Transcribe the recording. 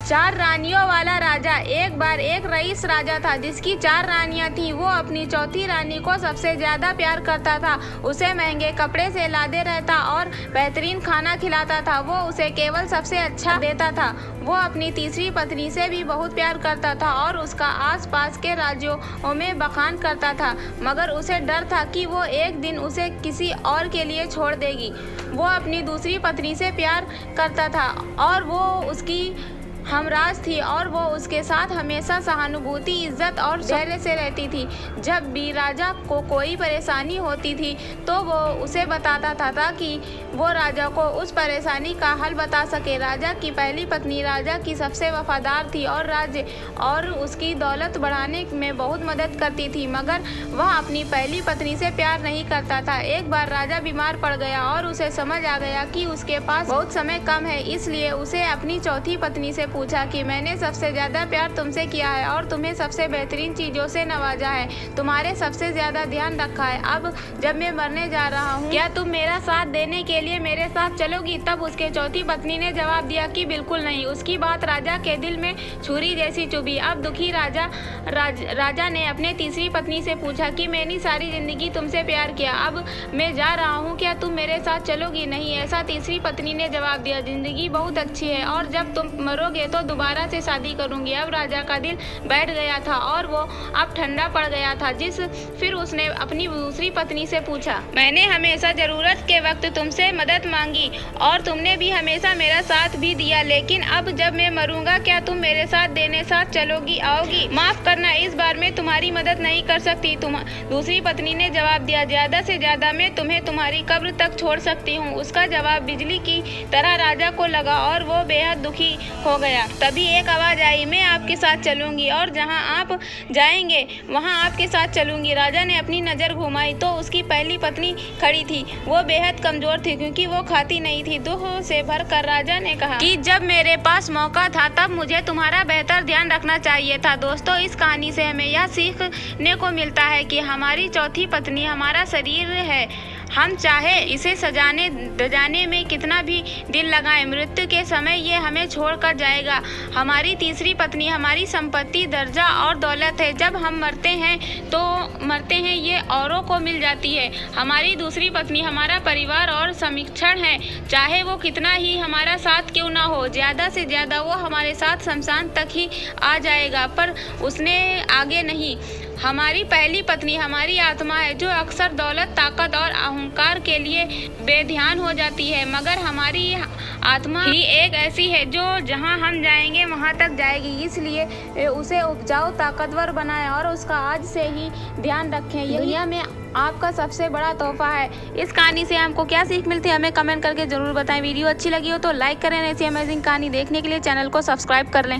4 रानियों वाला राजा। एक बार एक रईस राजा था जिसकी 4 रानियां थीं। वो अपनी चौथी रानी को सबसे ज्यादा प्यार करता था, उसे महंगे कपड़े से लादे रहता और बेहतरीन खाना खिलाता था। वो उसे केवल सबसे अच्छा देता था। वो अपनी तीसरी पत्नी से भी बहुत प्यार करता था और उसका आसपास के राज्यों में बखान करता था, मगर उसे डर था कि वो एक दिन उसे किसी और के लिए छोड़ देगी। वो अपनी दूसरी पत्नी से प्यार करता था और वो उसकी हमराज थी और वो उसके साथ हमेशा सहानुभूति, इज्जत और धैर्य से रहती थी। जब भी राजा को कोई परेशानी होती थी तो वो उसे बताता था ताकि वो राजा को उस परेशानी का हल बता सके। राजा की पहली पत्नी राजा की सबसे वफादार थी और राज्य और उसकी दौलत बढ़ाने में बहुत मदद करती थी, मगर वह अपनी पहली पत्नी से प्यार नहीं करता था। एक बार राजा बीमार पड़ गया और उसे समझ आ गया कि उसके पास बहुत समय कम है, इसलिए उसे अपनी चौथी पत्नी से पूछा कि मैंने सबसे ज्यादा प्यार तुमसे किया है और तुम्हें सबसे बेहतरीन चीजों से नवाजा है, तुम्हारे सबसे ज्यादा ध्यान रखा है। अब जब मैं मरने जा रहा हूँ, क्या तुम मेरा साथ देने के लिए मेरे साथ चलोगी? तब उसके चौथी पत्नी ने जवाब दिया कि बिल्कुल नहीं। उसकी बात राजा के दिल में छुरी जैसी चुभी। अब दुखी राजा ने अपने तीसरी पत्नी से पूछा कि मैंने सारी जिंदगी तुमसे प्यार किया, अब मैं जा रहा हूँ, क्या तुम मेरे साथ चलोगी? नहीं, ऐसा तीसरी पत्नी ने जवाब दिया। जिंदगी बहुत अच्छी है और जब तुम मरोगे तो दोबारा से शादी करूंगी। अब राजा का दिल बैठ गया था और वो अब ठंडा पड़ गया था। फिर उसने अपनी दूसरी पत्नी से पूछा, मैंने हमेशा जरूरत के वक्त तुमसे मदद मांगी और तुमने भी हमेशा मेरा साथ भी दिया, लेकिन अब जब मैं मरूंगा क्या तुम मेरे साथ देने साथ चलोगी, आओगी? माफ करना, इस बार मैं तुम्हारी मदद नहीं कर सकती। दूसरी पत्नी ने जवाब दिया, ज्यादा से ज्यादा मैं तुम्हें तुम्हारी कब्र तक छोड़ सकती हूँ। उसका जवाब बिजली की तरह राजा को लगा और वो बेहद दुखी हो गया। तभी एक आवाज आई, मैं आपके साथ चलूंगी और जहां आप जाएंगे वहां आपके साथ चलूंगी। राजा ने अपनी नजर घुमाई तो उसकी पहली पत्नी खड़ी थी। वो बेहद कमजोर थी क्योंकि वो खाती नहीं थी। दुख से भरकर राजा ने कहा कि जब मेरे पास मौका था तब मुझे तुम्हारा बेहतर ध्यान रखना चाहिए था। दोस्तों, इस कहानी से हमें यह सीखने को मिलता है कि हमारी चौथी पत्नी हमारा शरीर है। हम चाहे इसे सजाने दजाने में कितना भी दिल लगाएं, मृत्यु के समय ये हमें छोड़कर जाएगा। हमारी तीसरी पत्नी हमारी संपत्ति, दर्जा और दौलत है। जब हम मरते हैं ये औरों को मिल जाती है। हमारी दूसरी पत्नी हमारा परिवार और समीक्षण है, चाहे वो कितना ही हमारा साथ क्यों ना हो। ज्यादा से ज्यादा वो हमारे साथ शमशान तक ही आ जाएगा, पर उसने आगे नहीं। हमारी पहली पत्नी हमारी आत्मा है जो अक्सर दौलत, ताकत और अहंकार के लिए बेध्यान हो जाती है, मगर हमारी आत्मा ही एक ऐसी है जो जहां हम जाएंगे वहां तक जाएगी। इसलिए उसे उपजाऊ, ताकतवर बनाएं और उसका आज से ही ध्यान रखें। ये दुनिया में आपका सबसे बड़ा तोहफा है। इस कहानी से हमको क्या सीख मिलती है हमें कमेंट करके जरूर बताएं। वीडियो अच्छी लगी हो तो लाइक करें। ऐसी अमेजिंग कहानी देखने के लिए चैनल को सब्सक्राइब कर लें।